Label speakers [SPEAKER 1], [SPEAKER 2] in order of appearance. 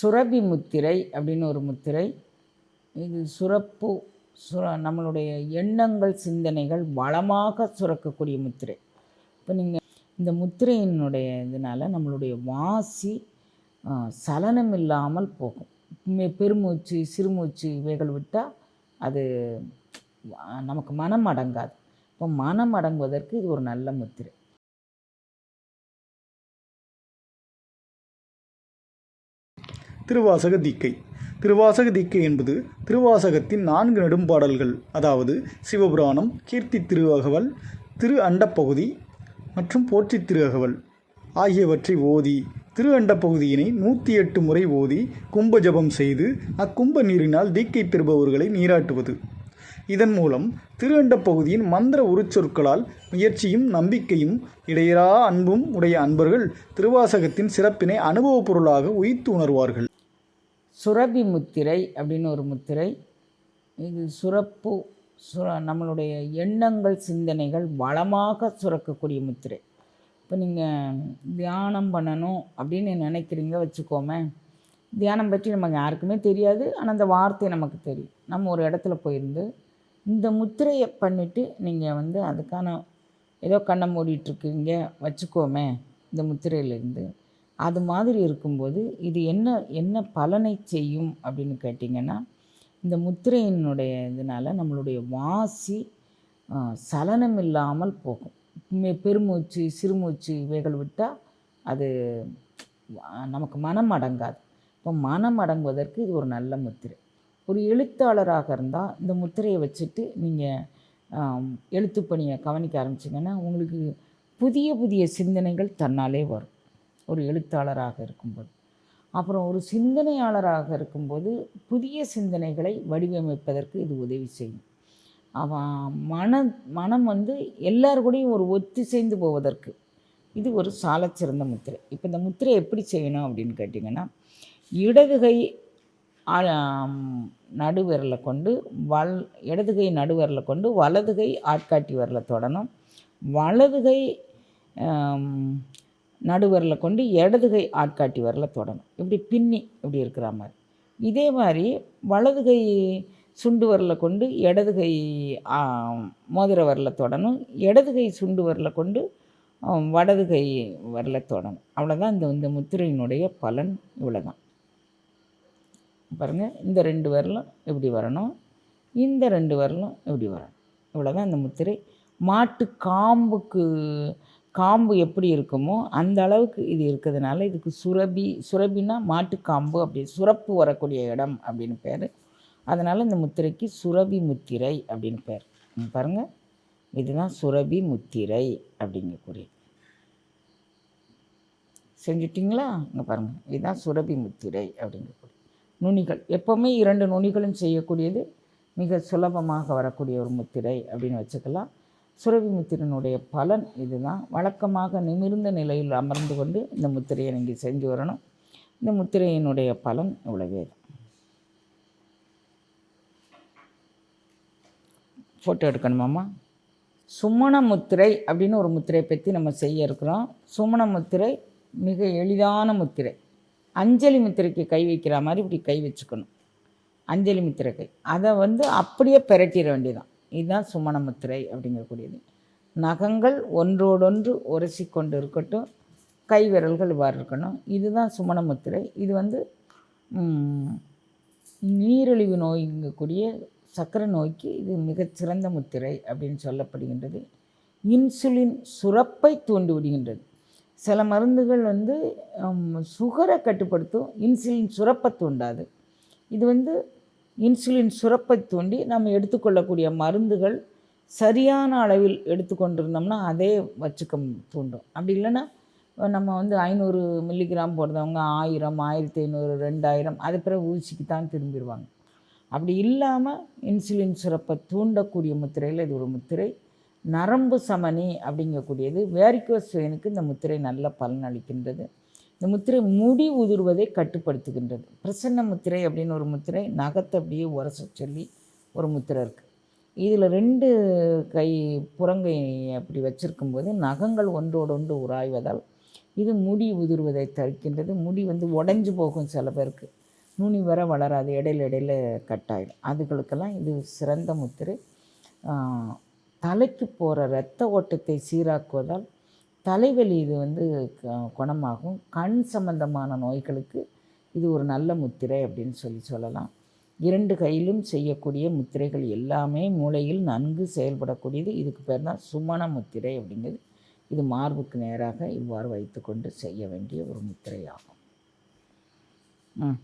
[SPEAKER 1] சுரபி முத்திரை அப்படின்னு ஒரு முத்திரை. இது நம்மளுடைய எண்ணங்கள் சிந்தனைகள் வளமாக சுரக்கக்கூடிய முத்திரை. இப்போ நீங்கள் இந்த முத்திரையினுடைய இதனால் நம்மளுடைய வாசி சலனம் இல்லாமல் போகும். பெருமூச்சு சிறுமூச்சு இவைகள் விட்டால் அது நமக்கு மனம் அடங்காது. இப்போ மனம் அடங்குவதற்கு இது ஒரு நல்ல முத்திரை.
[SPEAKER 2] திருவாசக தீக்கை. திருவாசக தீக்கை என்பது திருவாசகத்தின் 4 நெடும்பாடல்கள், அதாவது சிவபுராணம், கீர்த்தி திருஅகவல், திரு அண்டப்பகுதி மற்றும் போற்றி திருஅகவல் ஆகியவற்றை ஓதி திரு அண்டப்பகுதியினை 108 முறை ஓதி கும்ப ஜபம் செய்து அக்கும்ப நீரினால் தீக்கை பெறுபவர்களை நீராட்டுவது. இதன் மூலம் திரு அண்டப்பகுதியின் மந்திர உருச்சொற்களால் முயற்சியும் நம்பிக்கையும் இடையறா அன்பும் உடைய அன்பர்கள் திருவாசகத்தின் சிறப்பினை அனுபவப் பொருளாக உய்த்து உணர்வார்கள்.
[SPEAKER 1] சுரபி முத்திரை அப்படின்னு ஒரு முத்திரை. இது நம்மளுடைய எண்ணங்கள் சிந்தனைகள் வளமாக சுரக்கக்கூடிய முத்திரை. இப்போ நீங்கள் தியானம் பண்ணணும் அப்படின்னு நினைக்கிறீங்க வச்சுக்கோமே. தியானம் பற்றி நமக்கு யாருக்குமே தெரியாது, ஆனால் அந்த வார்த்தை நமக்கு தெரியும். நம்ம ஒரு இடத்துல போயிருந்து இந்த முத்திரையை பண்ணிவிட்டு நீங்கள் அதுக்கான ஏதோ கண்ணை மூடிட்டுருக்கீங்க வச்சுக்கோமே. இந்த முத்திரையிலேருந்து அது மாதிரி இருக்கும்போது இது என்ன பலனை செய்யும் அப்படின்னு கேட்டிங்கன்னா, இந்த முத்திரையினுடைய இதனால் நம்மளுடைய வாசி சலனம் இல்லாமல் போகும். பெருமூச்சு சிறுமூச்சு இவைகள் விட்டால் அது நமக்கு மனம் அடங்காது. இப்போ மனம் அடங்குவதற்கு இது ஒரு நல்ல முத்திரை. ஒரு எழுத்தாளராக இருந்தால் இந்த முத்திரையை வச்சுட்டு நீங்கள் எழுத்துப்பணியை கவனிக்க ஆரம்பிச்சிங்கன்னா உங்களுக்கு புதிய புதிய சிந்தனைகள் தன்னாலே வரும். ஒரு எழுத்தாளராக இருக்கும்போது, அப்புறம் ஒரு சிந்தனையாளராக இருக்கும்போது புதிய சிந்தனைகளை வடிவமைப்பதற்கு இது உதவி செய்யும். மனம் எல்லார் கூடயும் ஒரு ஒத்திசைந்து போவதற்கு இது ஒரு சாலச்சிறந்த முத்திரை. இப்போ இந்த முத்திரை எப்படி செய்யணும் அப்படின்னு கேட்டிங்கன்னா, இடதுகை நடுவிரலை கொண்டு இடதுகை நடுவிரலை கொண்டு வலதுகை ஆட்காட்டி விரலை தொடணும். வலதுகை நடுவிரலை கொண்டு இடதுகை ஆட்காட்டி விரலை தொடணும். இப்படி பின்னி இப்படி இருக்கிற மாதிரி. இதே மாதிரி வலதுகை சுண்டு விரலை கொண்டு இடதுகை மோதிர விரலை தொடணும். இடதுகை சுண்டு விரலை கொண்டு வலதுகை விரலை தொடணும். அவ்வளோதான் இந்த முத்திரையினுடைய பலன். இவ்வளோதான். பாருங்கள், இந்த 2 விரலும் இப்படி வரணும், இந்த 2 விரலும் இப்படி வரணும். இவ்வளோதான் இந்த முத்திரை. மாட்டு காம்பு எப்படி இருக்குமோ அந்த அளவுக்கு இது இருக்கிறதுனால இதுக்கு சுரபின்னா மாட்டுக்காம்பு, அப்படி சுரப்பு வரக்கூடிய இடம் அப்படின்னு பேர். அதனால் இந்த முத்திரைக்கு சுரபி முத்திரை அப்படின்னு பேர். பாருங்கள், இதுதான் சுரபி முத்திரை அப்படிங்கக்கூடிய. செஞ்சுட்டிங்களா? இங்கே பாருங்கள், இதுதான் சுரபி முத்திரை அப்படிங்கக்கூடிய. நுனிகள் எப்போவுமே 2 நுனிகளும் செய்யக்கூடியது மிக சுலபமாக வரக்கூடிய ஒரு முத்திரை அப்படின்னு வச்சுக்கலாம். சுரபி முத்திரையினுடைய பலன் இதுதான். வழக்கமாக நிமிர்ந்த நிலையில் அமர்ந்து கொண்டு இந்த முத்திரையை நீங்கள் செஞ்சு வரணும். இந்த முத்திரையினுடைய பலன் இவ்வளவே. ஃபோட்டோ எடுக்கணுமாம்மா? சுமண முத்திரை அப்படின்னு ஒரு முத்திரை பற்றி நம்ம செய்ய இருக்கிறோம். சுமண முத்திரை மிக எளிதான முத்திரை. அஞ்சலி முத்திரைக்கு கை வைக்கிற மாதிரி இப்படி கை வச்சுக்கணும். அஞ்சலி முத்திரை கை அதை அப்படியே பெரட்டிட வேண்டியதான். இதுதான் சுமண முத்திரை அப்படிங்கக்கூடியது. நகங்கள் ஒன்றோடொன்று உரசி கொண்டு இருக்கட்டும், கை விரல்கள் இவ்வாறு இருக்கணும். இதுதான் சுமண முத்திரை. இது நீரிழிவு நோய்ங்கக்கூடிய சர்க்கரை நோய்க்கு இது மிகச்சிறந்த முத்திரை அப்படின்னு சொல்லப்படுகின்றது. இன்சுலின் சுரப்பை தூண்டி விடுகின்றது. சில மருந்துகள் சுகரை கட்டுப்படுத்தும், இன்சுலின் சுரப்பை தூண்டாது. இது இன்சுலின் சுரப்பை தூண்டி நம்ம எடுத்துக்கொள்ளக்கூடிய மருந்துகள் சரியான அளவில் எடுத்துக்கொண்டிருந்தோம்னா அதே வச்சுக்க தூண்டும். அப்படி இல்லைன்னா நம்ம 500 மில்லிகிராம் போடுறவங்க 1000, 1500, 2000 அது பிறகு ஊசிக்கு தான் திரும்பிடுவாங்க. அப்படி இல்லாமல் இன்சுலின் சுரப்பை தூண்டக்கூடிய முத்திரையில் இது ஒரு முத்திரை. நரம்பு சமனி அப்படிங்கக்கூடியது வேரிகோஸ் வெயினுக்கு இந்த முத்திரை நல்ல பலன் அளிக்கின்றது. இந்த முத்திரை முடி உதிர்வதை கட்டுப்படுத்துகின்றது. பிரசன்ன முத்திரை அப்படின்னு ஒரு முத்திரை, நகத்தை அப்படியே உரச சொல்லி ஒரு முத்திரை இருக்குது. இதில் 2 கை புறங்கை அப்படி வச்சுருக்கும்போது நகங்கள் ஒன்றோடொன்று உராய்வதால் இது முடி உதிர்வதை தடுக்கின்றது. முடி வந்து உடஞ்சி போகும் சில பேருக்கு, நுனி வர வளராது, இடையில கட்டாயிடும். அதுகளுக்கெல்லாம் இது சிறந்த முத்திரை. தலைக்கு போகிற இரத்த ஓட்டத்தை சீராக்குவதால் தலைவலி இது வந்து குணமாகும். கண் சம்பந்தமான நோய்களுக்கு இது ஒரு நல்ல முத்திரை அப்படின்னு சொல்லலாம். 2 கையிலும் செய்யக்கூடிய முத்திரைகள் எல்லாமே மூளையில் நன்கு செயல்படக்கூடியது. இதுக்கு பேர் தான் சுமண முத்திரை அப்படிங்கிறது. இது மார்புக்கு நேராக இவ்வாறு வைத்துக்கொண்டு செய்ய வேண்டிய ஒரு முத்திரை ஆகும்.